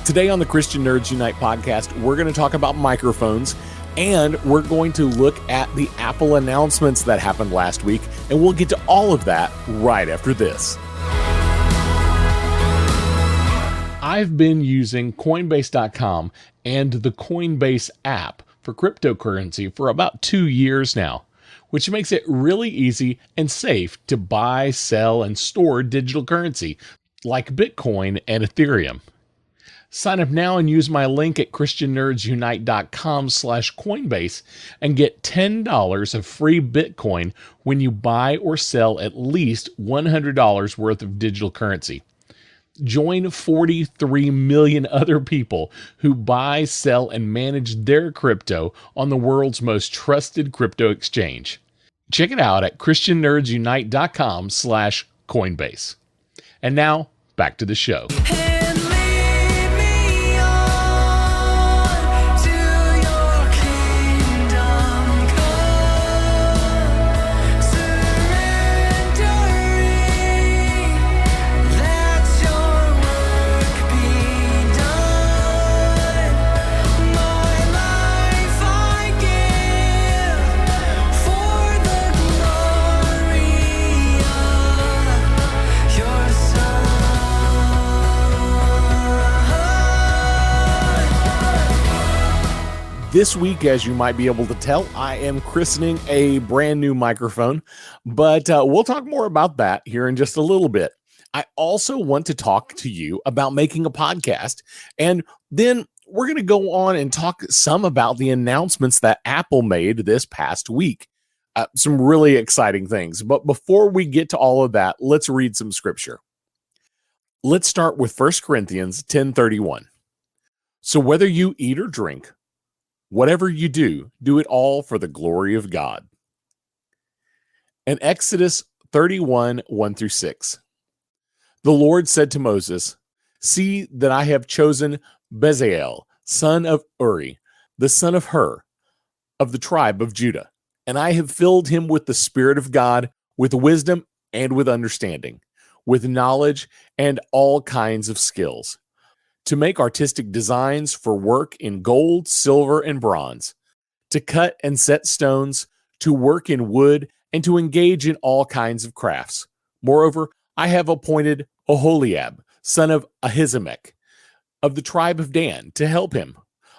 Today on the Christian Nerds Unite podcast, we're going to talk about microphones, and we're going to look at the Apple announcements that happened last week, and we'll get to all of that right after this. I've been using Coinbase.com and the Coinbase app for cryptocurrency for about 2 years now, which makes it really easy and safe to buy, sell, and store digital currency like Bitcoin and Ethereum. Sign up now and use my link at christiannerdsunite.com/Coinbase and get $10 of free Bitcoin when you buy or sell at least $100 worth of digital currency. Join 43 million other people who buy, sell, and manage their crypto on the world's most trusted crypto exchange. Check it out at christiannerdsunite.com/Coinbase. And now, back to the show. This week, as you might be able to tell, I am christening a brand new microphone, but we'll talk more about that here in just a little bit. I also want to talk to you about making a podcast, and then we're going to go on and talk some about the announcements that Apple made this past week. Some really exciting things. But before we get to all of that, let's read some scripture. Let's start with 1 Corinthians 10:31. So whether you eat or drink, whatever you do, do it all for the glory of God. And Exodus 31, 1-6. The Lord said to Moses, see that I have chosen Bezalel, son of Uri, the son of Hur, of the tribe of Judah, and I have filled him with the Spirit of God, with wisdom and with understanding, with knowledge and all kinds of skills, to make artistic designs for work in gold, silver, and bronze, to cut and set stones, to work in wood, and to engage in all kinds of crafts. Moreover, I have appointed Oholiab, son of Ahisamach, of the tribe of Dan, to help him.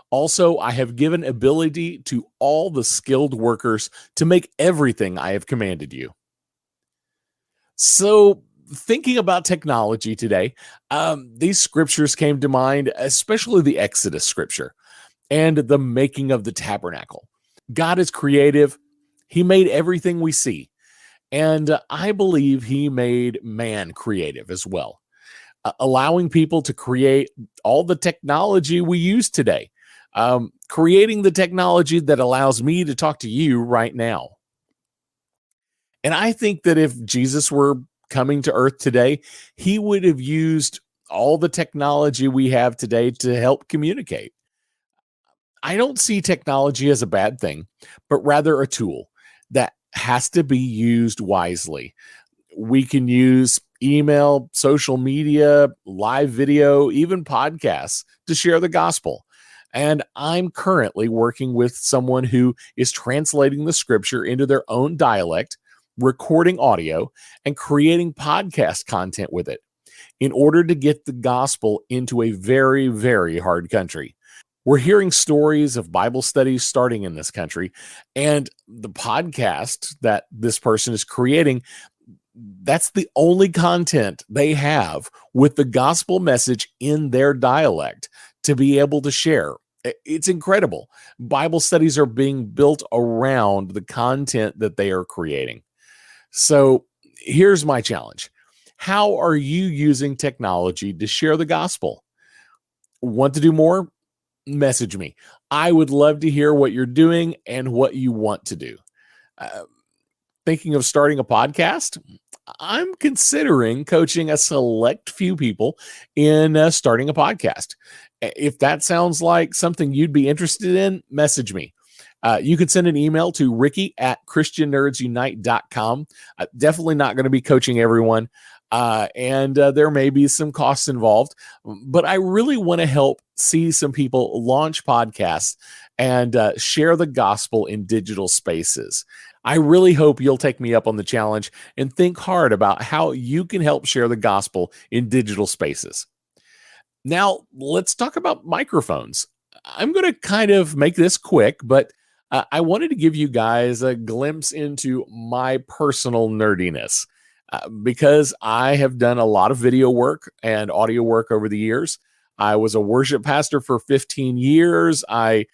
Also, I have given ability to all the skilled workers to make everything I have commanded you. So, thinking about technology today, these scriptures came to mind, especially the Exodus scripture and the making of the tabernacle. God is creative. He made everything we see. And I believe he made man creative as well, allowing people to create all the technology we use today, creating the technology that allows me to talk to you right now. And I think that if Jesus were coming to earth today, he would have used all the technology we have today to help communicate. I don't see technology as a bad thing, but rather a tool that has to be used wisely. We can use email, social media, live video, even podcasts to share the gospel. And I'm currently working with someone who is translating the scripture into their own dialect, recording audio, and creating podcast content with it in order to get the gospel into a very, very hard country. We're hearing stories of Bible studies starting in this country, and the podcast that this person is creating, that's the only content they have with the gospel message in their dialect to be able to share. It's incredible. Bible studies are being built around the content that they are creating. So here's my challenge. How are you using technology to share the gospel? Want to do more? Message me. I would love to hear what you're doing and what you want to do. Thinking of starting a podcast? I'm considering coaching a select few people in starting a podcast. If that sounds like something you'd be interested in, message me. You can send an email to Ricky@ChristianNerdsUnite.com. Definitely not going to be coaching everyone. and there may be some costs involved, but I really want to help see some people launch podcasts and share the gospel in digital spaces. I really hope you'll take me up on the challenge and think hard about how you can help share the gospel in digital spaces. Now, let's talk about microphones. I'm going to kind of make this quick, but I wanted to give you guys a glimpse into my personal nerdiness because I have done a lot of video work and audio work over the years. I was a worship pastor for 15 years. I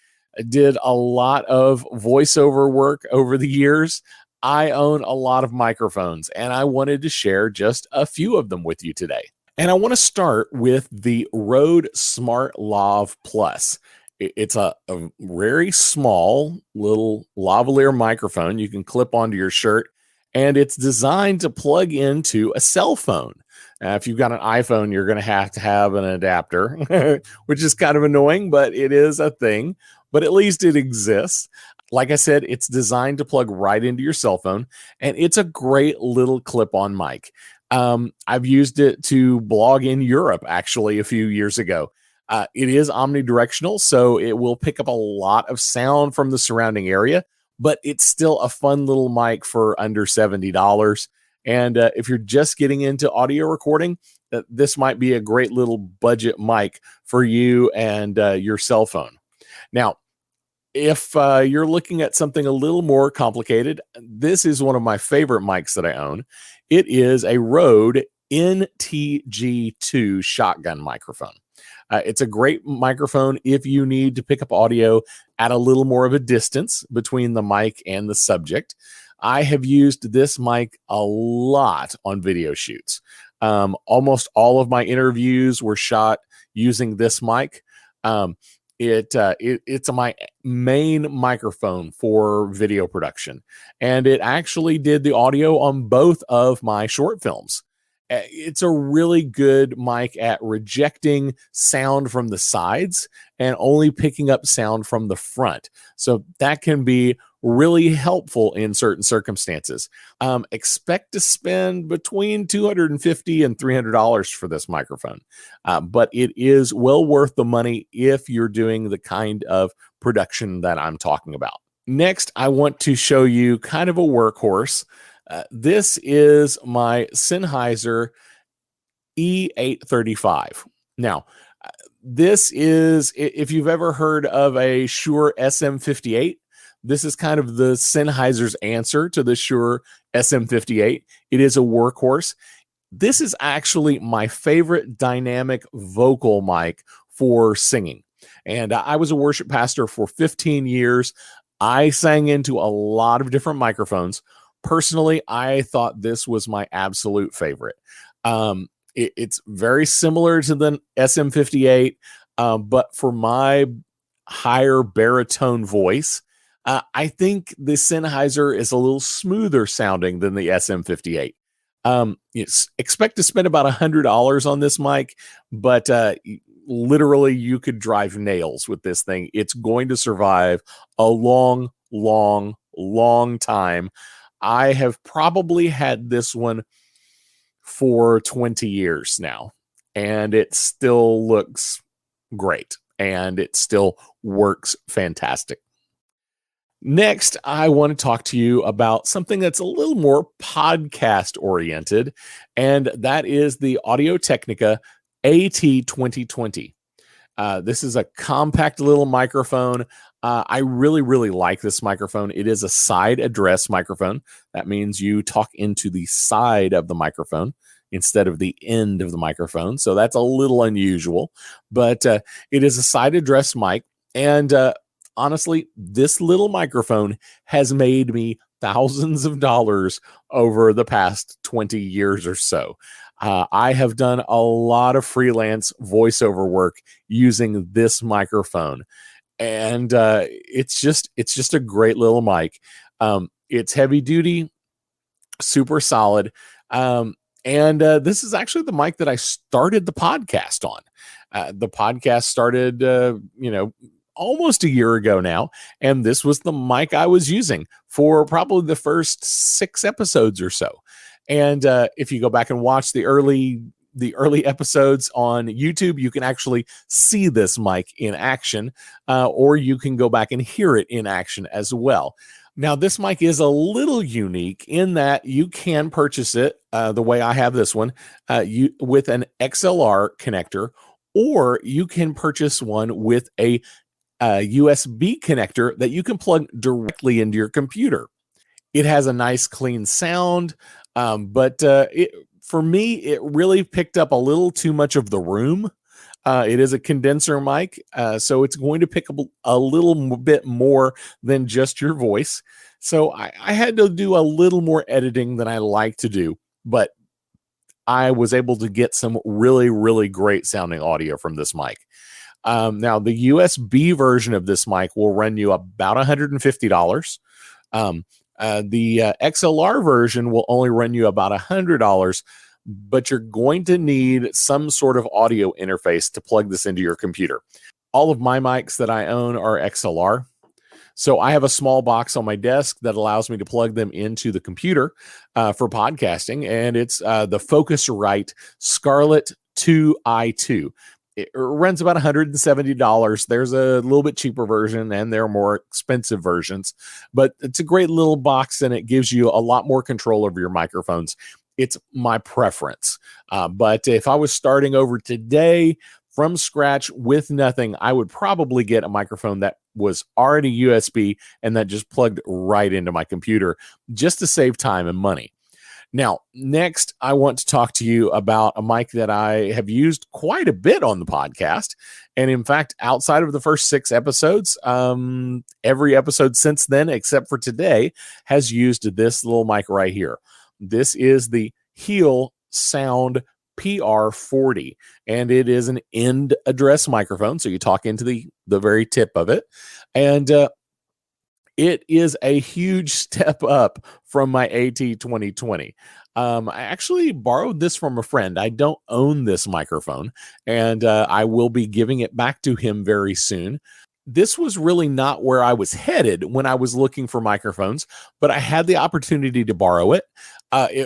did a lot of voiceover work over the years. I own a lot of microphones, and I wanted to share just a few of them with you today. And I want to start with the Rode Smart Lav Plus. It's a very small little lavalier microphone you can clip onto your shirt, and it's designed to plug into a cell phone. If you've got an iPhone, you're going to have an adapter, which is kind of annoying, but it is a thing. But at least it exists. Like I said, it's designed to plug right into your cell phone, and it's a great little clip-on mic. I've used it to blog in Europe, actually, a few years ago. It is omnidirectional, so it will pick up a lot of sound from the surrounding area, but it's still a fun little mic for under $70. And if you're just getting into audio recording, this might be a great little budget mic for you and your cell phone. Now, if you're looking at something a little more complicated, this is one of my favorite mics that I own. It is a Rode NTG2 shotgun microphone. It's a great microphone if you need to pick up audio at a little more of a distance between the mic and the subject. I have used this mic a lot on video shoots. Almost all of my interviews were shot using this mic. It's my main microphone for video production, and it actually did the audio on both of my short films. It's a really good mic at rejecting sound from the sides and only picking up sound from the front. So that can be really helpful in certain circumstances. Expect to spend between $250 and $300 for this microphone, but it is well worth the money if you're doing the kind of production that I'm talking about. Next, I want to show you kind of a workhorse. This is my Sennheiser E835. Now, this is, if you've ever heard of a Shure SM58, this is kind of the Sennheiser's answer to the Shure SM58. It is a workhorse. This is actually my favorite dynamic vocal mic for singing. And I was a worship pastor for 15 years. I sang into a lot of different microphones. Personally, I thought this was my absolute favorite. It's very similar to the SM58, but for my higher baritone voice, I think the Sennheiser is a little smoother sounding than the SM58. Expect to spend about $100 on this mic, but literally you could drive nails with this thing. It's going to survive a long, long, long time. I have probably had this one for 20 years now, and it still looks great, and it still works fantastic. Next, I want to talk to you about something that's a little more podcast oriented, and that is the Audio-Technica AT2020. This is a compact little microphone. I really, really like this microphone. It is a side address microphone. That means you talk into the side of the microphone instead of the end of the microphone. So that's a little unusual, but it is a side address mic. And honestly, this little microphone has made me thousands of dollars over the past 20 years or so. I have done a lot of freelance voiceover work using this microphone, and it's just a great little mic. It's heavy duty, super solid, and this is actually the mic that I started the podcast on. The podcast started, almost a year ago now, and this was the mic I was using for probably the first 6 episodes or so. And if you go back and watch the early episodes on YouTube, you can actually see this mic in action, or you can go back and hear it in action as well. Now, this mic is a little unique in that you can purchase it the way I have this one, with an XLR connector, or you can purchase one with a USB connector that you can plug directly into your computer. It has a nice clean sound, but for me, it really picked up a little too much of the room. It is a condenser mic, so it's going to pick up a little bit more than just your voice. So I had to do a little more editing than I like to do, but I was able to get some really, really great sounding audio from this mic. Now, the USB version of this mic will run you about $150. The XLR version will only run you about $100, but you're going to need some sort of audio interface to plug this into your computer. All of my mics that I own are XLR. So I have a small box on my desk that allows me to plug them into the computer for podcasting, and it's the Focusrite Scarlett 2i2. It runs about $170. There's a little bit cheaper version, and there are more expensive versions, but it's a great little box, and it gives you a lot more control over your microphones. It's my preference. But if I was starting over today from scratch with nothing, I would probably get a microphone that was already USB and that just plugged right into my computer, just to save time and money. Now, next, I want to talk to you about a mic that I have used quite a bit on the podcast. And in fact, outside of the first 6 episodes, every episode since then, except for today, has used this little mic right here. This is the Heal Sound PR40, and it is an end address microphone. So you talk into the very tip of it. And it is a huge step up from my AT2020. I actually borrowed this from a friend. I don't own this microphone, and I will be giving it back to him very soon. This was really not where I was headed when I was looking for microphones, but I had the opportunity to borrow it.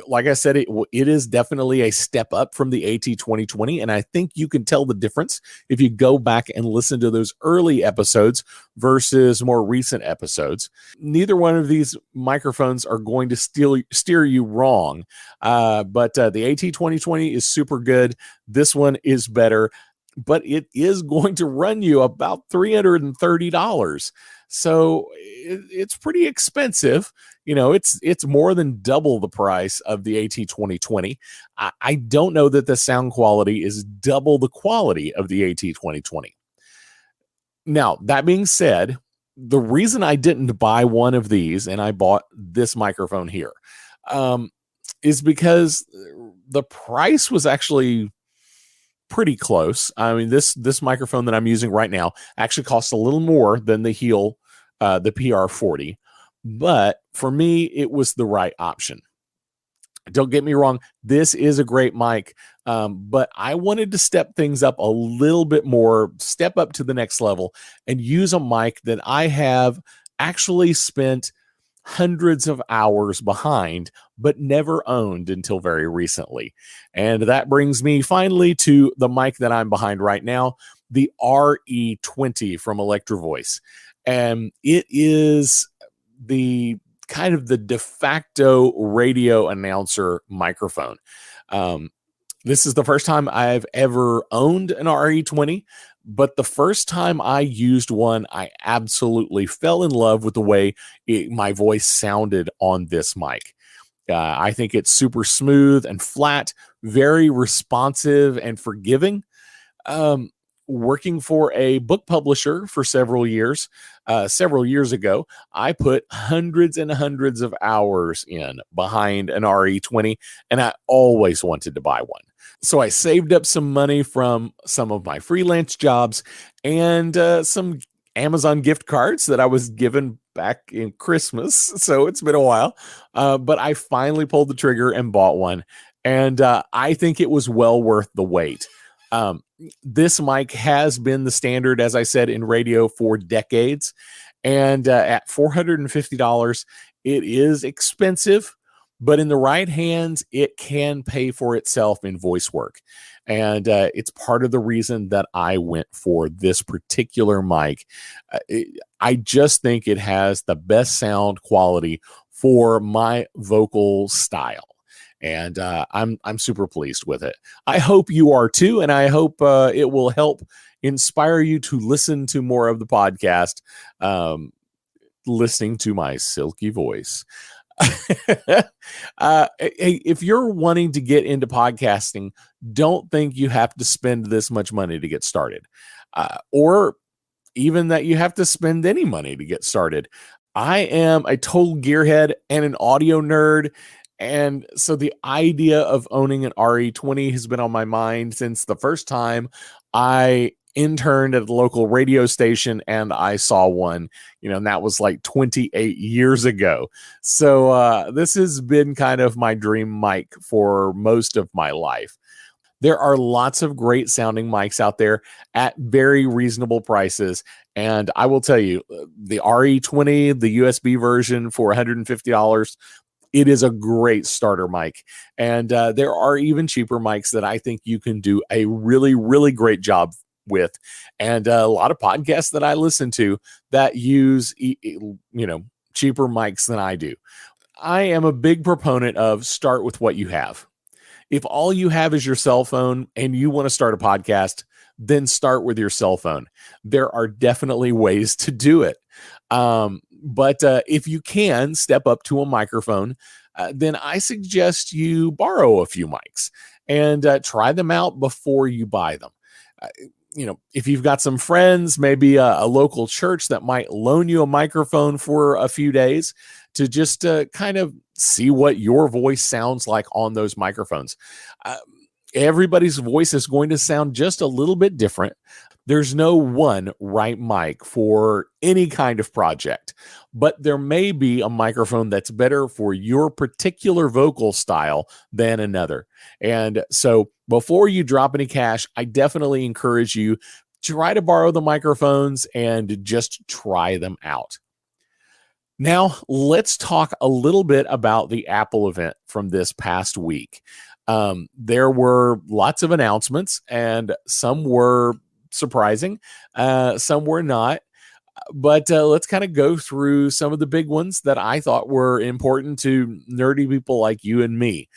Like I said, it is definitely a step up from the AT2020, and I think you can tell the difference if you go back and listen to those early episodes versus more recent episodes. Neither one of these microphones are going to steer you wrong, but the AT2020 is super good. This one is better, but it is going to run you about $330. So it's pretty expensive. You know, it's more than double the price of the AT2020. I don't know that the sound quality is double the quality of the AT2020. Now, that being said, the reason I didn't buy one of these and I bought this microphone here is because the price was actually pretty close. I mean, this microphone that I'm using right now actually costs a little more than the Heal, the PR40, but for me, it was the right option. Don't get me wrong, this is a great mic, but I wanted to step things up a little bit more, step up to the next level, and use a mic that I have actually spent hundreds of hours behind, but never owned until very recently. And that brings me finally to the mic that I'm behind right now, the RE20 from Electro Voice. And it is the kind of the de facto radio announcer microphone. This is the first time I've ever owned an RE20, but the first time I used one, I absolutely fell in love with the way my voice sounded on this mic. I think it's super smooth and flat, very responsive and forgiving. Working for a book publisher for several years ago, I put hundreds and hundreds of hours in behind an RE20, and I always wanted to buy one. So I saved up some money from some of my freelance jobs and some Amazon gift cards that I was given back in Christmas. So it's been a while, but I finally pulled the trigger and bought one. And I think it was well worth the wait. This mic has been the standard, as I said, in radio for decades. And at $450, it is expensive, but in the right hands, it can pay for itself in voice work. And it's part of the reason that I went for this particular mic. I just think it has the best sound quality for my vocal style. And I'm super pleased with it. I hope you are too, and I hope it will help inspire you to listen to more of the podcast, listening to my silky voice. If you're wanting to get into podcasting, don't think you have to spend this much money to get started, or even that you have to spend any money to get started. I am a total gearhead and an audio nerd. And so the idea of owning an RE20 has been on my mind since the first time I interned at the local radio station and I saw one, and that was like 28 years ago. So this has been kind of my dream mic for most of my life. There are lots of great sounding mics out there at very reasonable prices. And I will tell you, the RE20, the USB version for $150, it is a great starter mic. And there are even cheaper mics that I think you can do a really, really great job with. And a lot of podcasts that I listen to that use, cheaper mics than I do. I am a big proponent of start with what you have. If all you have is your cell phone and you want to start a podcast, then start with your cell phone. There are definitely ways to do it. But if you can step up to a microphone, then I suggest you borrow a few mics and try them out before you buy them. If you've got some friends, maybe a local church that might loan you a microphone for a few days to just kind of see what your voice sounds like on those microphones. Everybody's voice is going to sound just a little bit different. There's no one right mic for any kind of project, but there may be a microphone that's better for your particular vocal style than another. And so before you drop any cash, I definitely encourage you to try to borrow the microphones and just try them out. Now, let's talk a little bit about the Apple event from this past week. There were lots of announcements, and some were surprising, some were not. But let's kind of go through some of the big ones that I thought were important to nerdy people like you and me.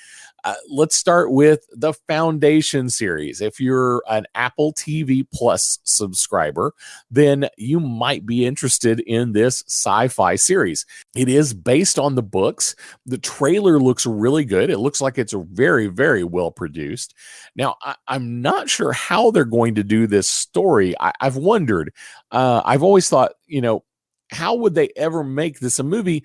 Let's start with the Foundation series. If you're an Apple TV Plus subscriber, then you might be interested in this sci-fi series. It is based on the books. The trailer looks really good. It looks like it's very, very well produced. Now, I'm not sure how they're going to do this story. I've wondered. I've always thought, how would they ever make this a movie?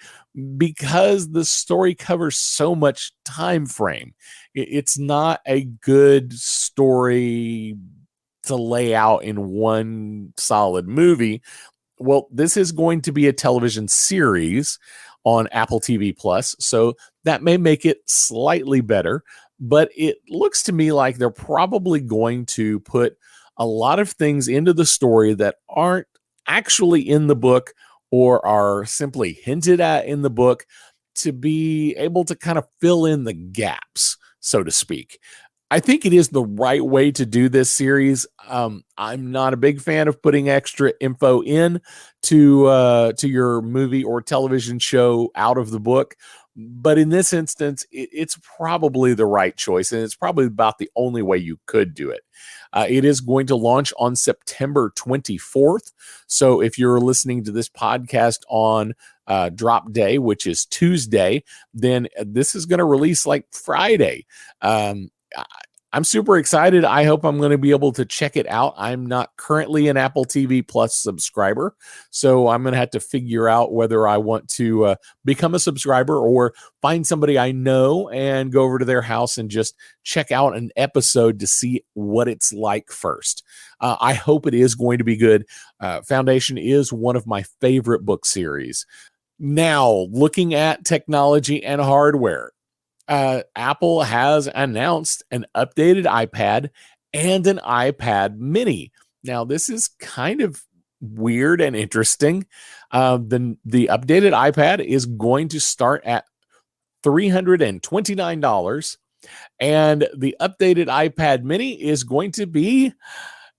Because the story covers so much time frame. It's not a good story to lay out in one solid movie. Well, this is going to be a television series on Apple TV Plus, so that may make it slightly better, but it looks to me like they're probably going to put a lot of things into the story that aren't actually in the book or are simply hinted at in the book to be able to kind of fill in the gaps, so to speak. I think it is the right way to do this series. I'm not a big fan of putting extra info in to your movie or television show out of the book. But in this instance, it's probably the right choice, and it's probably about the only way you could do it. It is going to launch on September 24th. So if you're listening to this podcast on drop day, which is Tuesday, then this is going to release like Friday. I'm super excited. I hope I'm going to be able to check it out. I'm not currently an Apple TV Plus subscriber, so I'm going to have to figure out whether I want to become a subscriber or find somebody I know and go over to their house and just check out an episode to see what it's like first. I hope it is going to be good. Foundation is one of my favorite book series. Now, looking at technology and hardware, Apple has announced an updated iPad and an iPad mini. Now, this is kind of weird and interesting. The updated iPad is going to start at $329. And the updated iPad mini is going to be,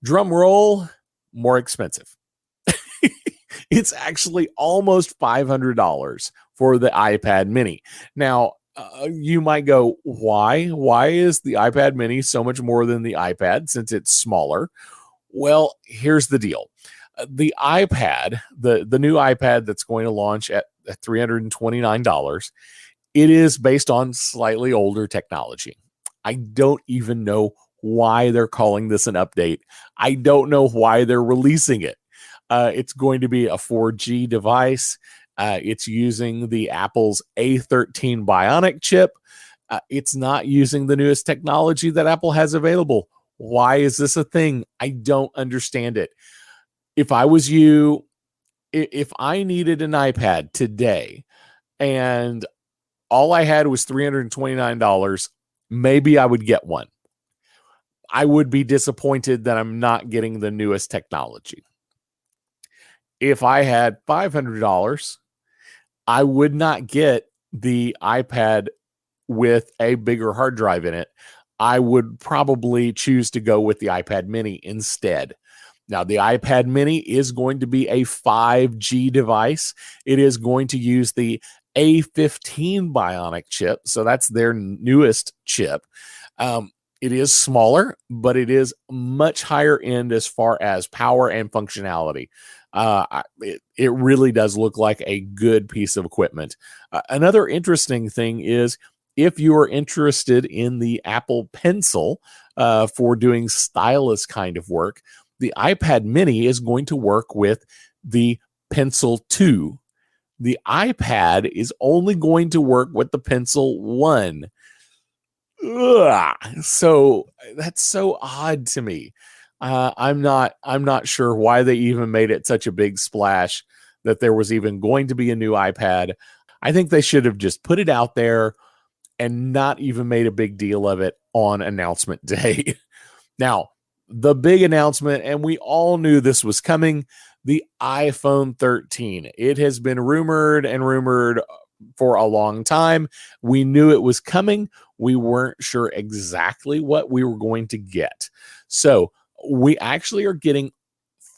drum roll, more expensive. It's actually almost $500 for the iPad mini. Now, you might go, why? Why is the iPad mini so much more than the iPad since it's smaller? Well, here's the deal. The iPad, the new iPad that's going to launch at $329, it is based on slightly older technology. I don't even know why they're calling this an update. I don't know why they're releasing it. It's going to be a 4G device. It's using the Apple's A13 Bionic chip. It's not using the newest technology that Apple has available. Why is this a thing? I don't understand it. If I was you, if I needed an iPad today and all I had was $329, maybe I would get one. I would be disappointed that I'm not getting the newest technology. If I had $500, I would not get the iPad with a bigger hard drive in it. I would probably choose to go with the iPad mini instead. Now, the iPad mini is going to be a 5G device. It is going to use the A15 Bionic chip. So that's their newest chip. It is smaller, but it is much higher end as far as power and functionality. It really does look like a good piece of equipment. Another interesting thing is if you are interested in the Apple Pencil for doing stylus kind of work, the iPad mini is going to work with the Pencil 2. The iPad is only going to work with the Pencil 1. Ugh. So that's so odd to me. I'm not sure why they even made it such a big splash that there was even going to be a new iPad. I think they should have just put it out there and not even made a big deal of it on announcement day. Now, the big announcement, and we all knew this was coming, the iPhone 13. It has been rumored for a long time. We knew it was coming. We weren't sure exactly what we were going to get. So we actually are getting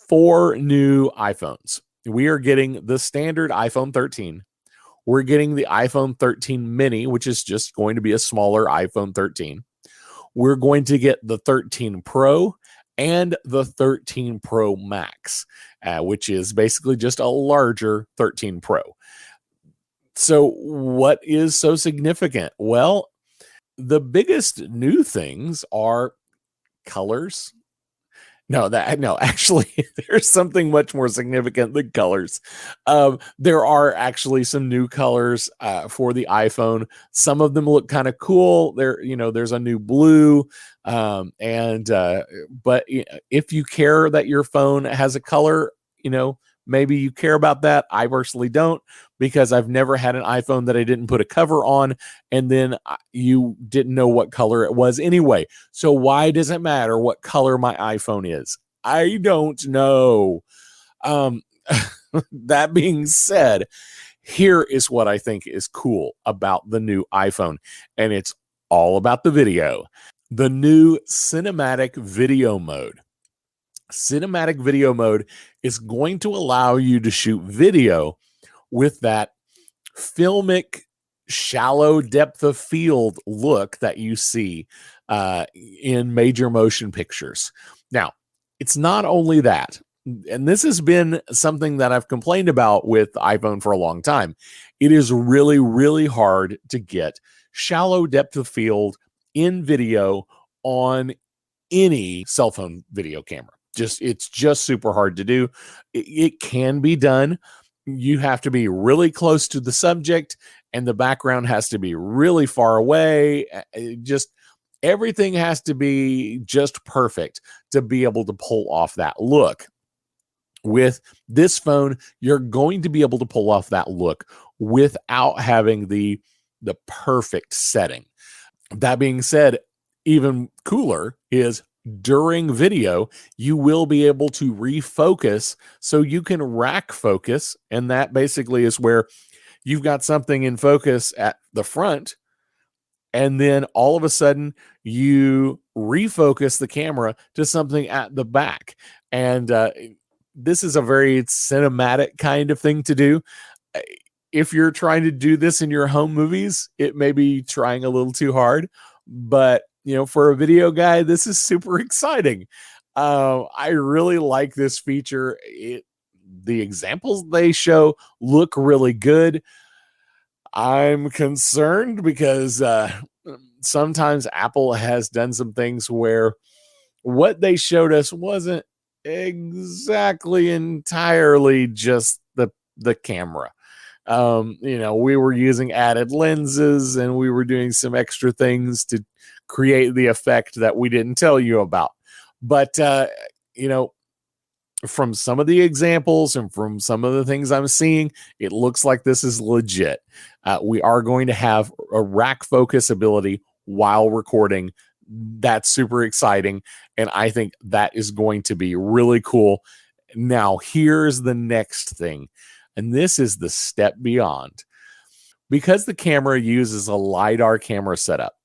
4 new iPhones. We are getting the standard iPhone 13. We're getting the iPhone 13 mini, which is just going to be a smaller iPhone 13. We're going to get the 13 Pro and the 13 Pro Max, which is basically just a larger 13 Pro. So what is so significant? Well, the biggest new things are colors. No, actually, there's something much more significant than colors. There are actually some new colors for the iPhone. Some of them look kind of cool. There's a new blue, but if you care that your phone has a color, maybe you care about that. I personally don't, because I've never had an iPhone that I didn't put a cover on, and then you didn't know what color it was anyway. So why does it matter what color my iPhone is? I don't know. That being said, here is what I think is cool about the new iPhone, and it's all about the video. The new cinematic video mode. Cinematic video mode is going to allow you to shoot video with that filmic, shallow depth of field look that you see in major motion pictures. Now, it's not only that, and this has been something that I've complained about with the iPhone for a long time. It is really, really hard to get shallow depth of field in video on any cell phone video camera. It's just super hard to do. It can be done. You have to be really close to the subject, and the background has to be really far away. Just everything has to be just perfect to be able to pull off that look. With this phone, you're going to be able to pull off that look without having the perfect setting. That being said, even cooler is during video, you will be able to refocus, so you can rack focus. And that basically is where you've got something in focus at the front, and then all of a sudden you refocus the camera to something at the back. And this is a very cinematic kind of thing to do. If you're trying to do this in your home movies, it may be trying a little too hard, but for a video guy, this is super exciting. I really like this feature. The examples they show look really good. I'm concerned because sometimes Apple has done some things where what they showed us wasn't exactly entirely just the camera. We were using added lenses and we were doing some extra things to create the effect that we didn't tell you about. But, from some of the examples and from some of the things I'm seeing, it looks like this is legit. We are going to have a rack focus ability while recording. That's super exciting. And I think that is going to be really cool. Now, here's the next thing. And this is the step beyond. Because the camera uses a LiDAR camera setup.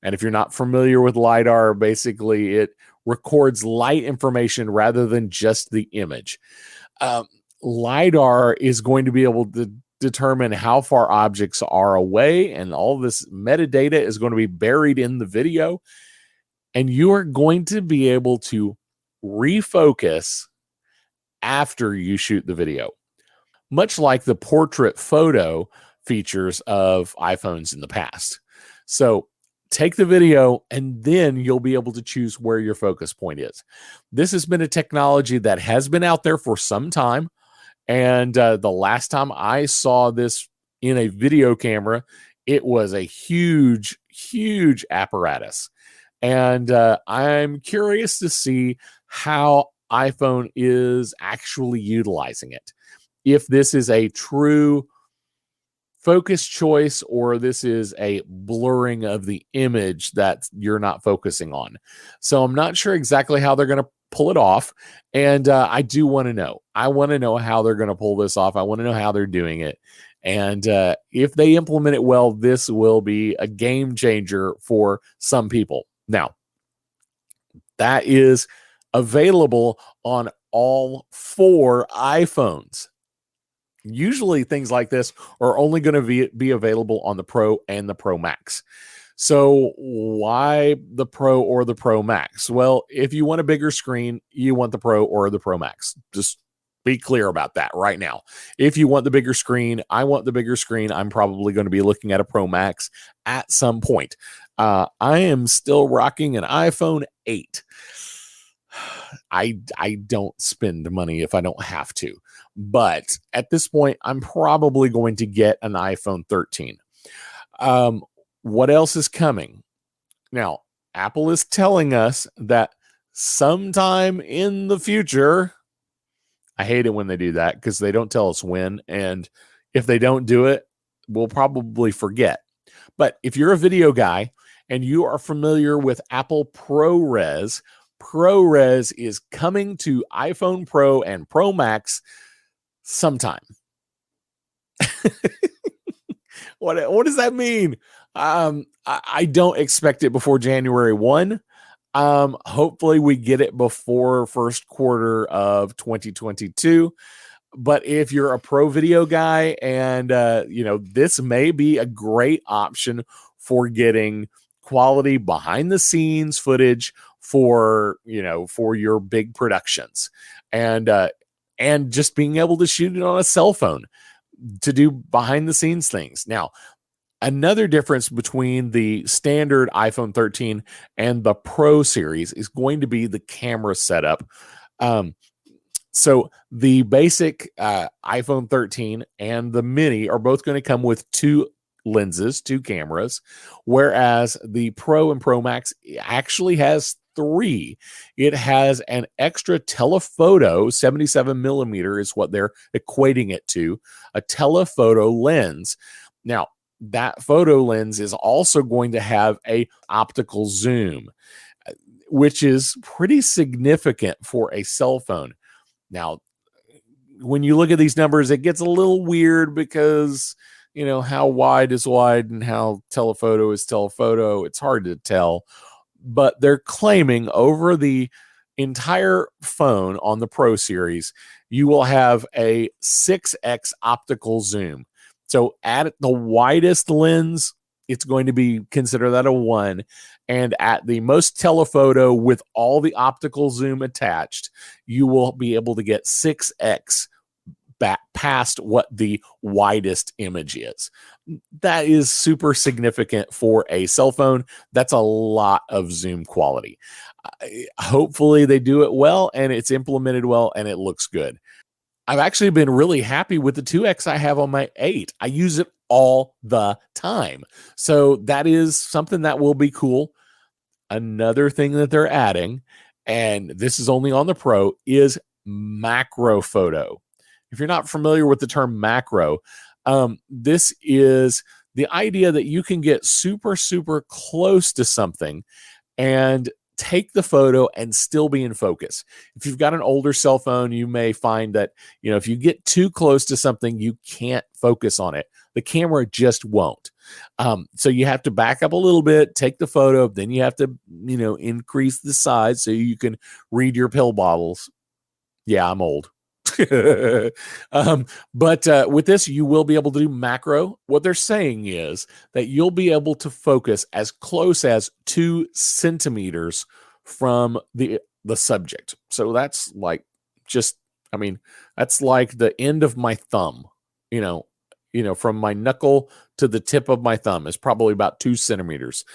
And if you're not familiar with LiDAR, basically it records light information rather than just the image. LiDAR is going to be able to determine how far objects are away, and all this metadata is going to be buried in the video. And you are going to be able to refocus after you shoot the video, much like the portrait photo features of iPhones in the past. So take the video and then you'll be able to choose where your focus point is. This has been a technology that has been out there for some time. And the last time I saw this in a video camera, it was a huge, huge apparatus. And I'm curious to see how iPhone is actually utilizing it. If this is a true focus choice or this is a blurring of the image that you're not focusing on. So I'm not sure exactly how they're going to pull it off. And I do want to know. I want to know how they're going to pull this off. I want to know how they're doing it. And if they implement it well, this will be a game changer for some people. Now, that is available on all 4 iPhones. Usually things like this are only going to be available on the Pro and the Pro Max. So why the Pro or the Pro Max? Well, if you want a bigger screen, you want the Pro or the Pro Max. Just be clear about that right now. If you want the bigger screen, I want the bigger screen. I'm probably going to be looking at a Pro Max at some point. I am still rocking an iPhone 8. I don't spend money if I don't have to. But at this point, I'm probably going to get an iPhone 13. What else is coming? Now, Apple is telling us that sometime in the future, I hate it when they do that because they don't tell us when. And if they don't do it, we'll probably forget. But if you're a video guy and you are familiar with Apple ProRes is coming to iPhone Pro and Pro Max sometime. What does that mean? I don't expect it before January 1. Hopefully we get it before first quarter of 2022. But if you're a pro video guy and, this may be a great option for getting quality behind the scenes footage for your big productions and just being able to shoot it on a cell phone to do behind the scenes things. Now, another difference between the standard iPhone 13 and the Pro series is going to be the camera setup. So the basic iPhone 13 and the mini are both going to come with 2 lenses, 2 cameras, whereas the Pro and Pro Max actually has 3. It has an extra telephoto, 77 millimeter is what they're equating it to, a telephoto lens. Now, that photo lens is also going to have a optical zoom, which is pretty significant for a cell phone. Now, when you look at these numbers, it gets a little weird because, how wide is wide and how telephoto is telephoto. It's hard to tell, but they're claiming over the entire phone on the Pro series, you will have a 6x optical zoom. So at the widest lens, it's going to be consider that a 1. And at the most telephoto with all the optical zoom attached, you will be able to get 6x back past what the widest image is. That is super significant for a cell phone. That's a lot of zoom quality. Hopefully they do it well and it's implemented well and it looks good. I've actually been really happy with the 2X I have on my 8. I use it all the time. So that is something that will be cool. Another thing that they're adding, and this is only on the Pro, is macro photo. If you're not familiar with the term macro, this is the idea that you can get super, super close to something and take the photo and still be in focus. If you've got an older cell phone, you may find that, if you get too close to something, you can't focus on it. The camera just won't. So you have to back up a little bit, take the photo, then you have to, increase the size so you can read your pill bottles. Yeah, I'm old. But with this, you will be able to do macro. What they're saying is that you'll be able to focus as close as 2 centimeters from the subject. So that's like that's like the end of my thumb, from my knuckle to the tip of my thumb is probably about 2 centimeters.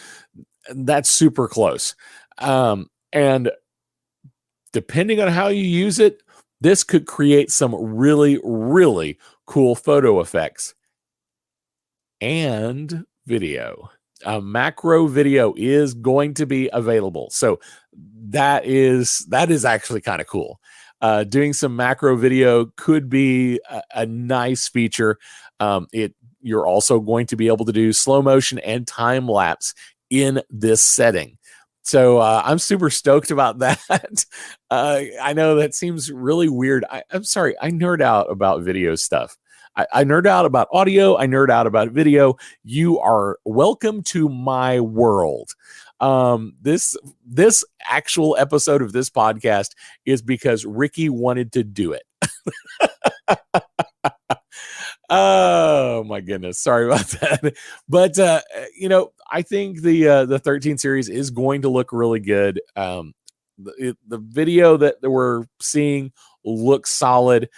That's super close. And depending on how you use it, this could create some really, really cool photo effects and video. Macro video is going to be available. So that is actually kind of cool. Doing some macro video could be a nice feature. You're also going to be able to do slow motion and time lapse in this setting. So I'm super stoked about that. I know that seems really weird. I'm sorry. I nerd out about video stuff. I nerd out about audio. I nerd out about video. You are welcome to my world. This actual episode of this podcast is because Ricky wanted to do it. Oh my goodness. Sorry about that. But I think the 13 series is going to look really good. The video that we're seeing looks solid.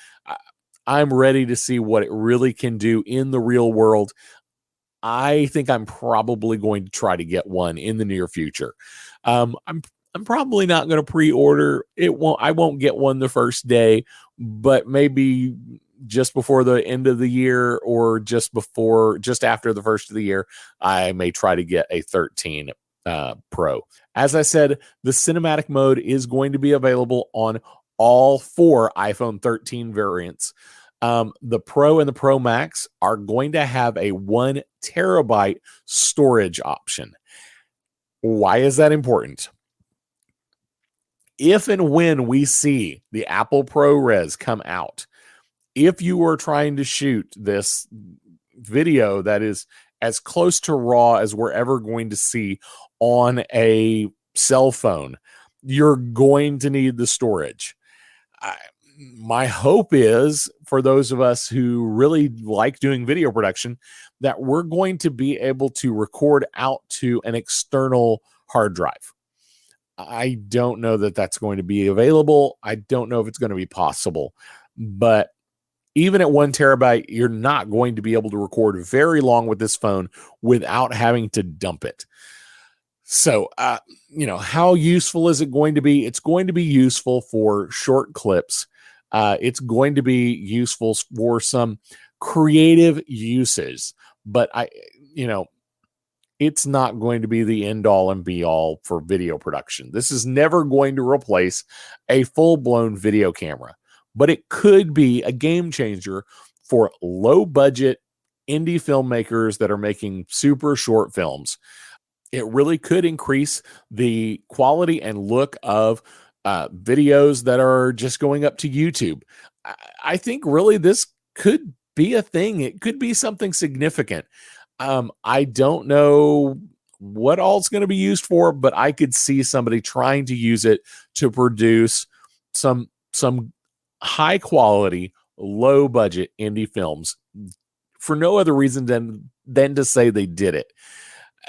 I'm ready to see what it really can do in the real world. I think I'm probably going to try to get one in the near future. I'm probably not going to pre-order. I won't get one the first day, but maybe just before the end of the year or just after the first of the year, I may try to get a 13 Pro. As I said, the cinematic mode is going to be available on all 4 iPhone 13 variants. The Pro and the Pro Max are going to have a 1 terabyte storage option. Why is that important? If and when we see the Apple ProRes come out, if you are trying to shoot this video that is as close to raw as we're ever going to see on a cell phone, you're going to need the storage. My hope is for those of us who really like doing video production that we're going to be able to record out to an external hard drive. I don't know that that's going to be available. I don't know if it's going to be possible, but even at 1 terabyte, you're not going to be able to record very long with this phone without having to dump it. So, how useful is it going to be? It's going to be useful for short clips. It's going to be useful for some creative uses, but it's not going to be the end all and be all for video production. This is never going to replace a full-blown video camera, but it could be a game changer for low budget indie filmmakers that are making super short films. It really could increase the quality and look of videos that are just going up to YouTube. I think really this could be a thing. It could be something significant. I don't know what all it's going to be used for, but I could see somebody trying to use it to produce some high quality, low budget indie films for no other reason than to say they did it.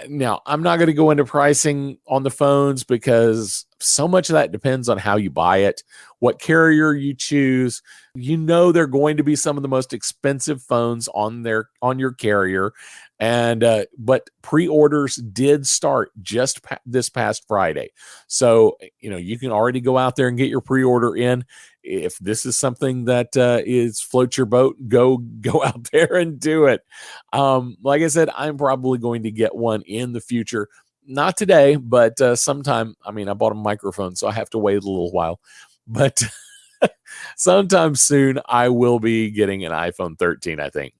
Now, I'm not going to go into pricing on the phones because so much of that depends on how you buy it, what carrier you choose. You know, they're going to be some of the most expensive phones on your carrier. And but pre-orders did start just this past Friday. So, you can already go out there and get your pre-order in. If this is something that is float your boat, go out there and do it. Like I said, I'm probably going to get one in the future. Not today, but sometime. I mean, I bought a microphone, so I have to wait a little while. But sometime soon, I will be getting an iPhone 13, I think.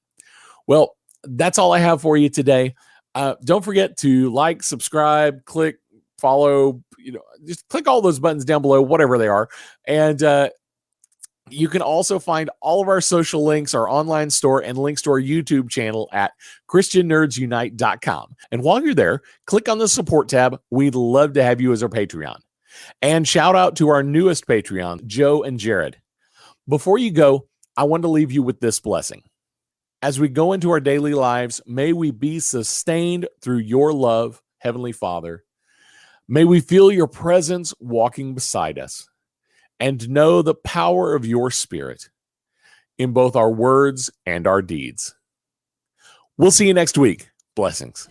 Well, that's all I have for you today. Don't forget to like, subscribe, click, follow, just click all those buttons down below, whatever they are. And you can also find all of our social links, our online store, and links to our YouTube channel at ChristianNerdsUnite.com. And while you're there, click on the support tab. We'd love to have you as our Patreon. And shout out to our newest Patreon, Joe and Jared. Before you go, I want to leave you with this blessing. As we go into our daily lives, may we be sustained through your love, Heavenly Father. May we feel your presence walking beside us and know the power of your Spirit in both our words and our deeds. We'll see you next week. Blessings.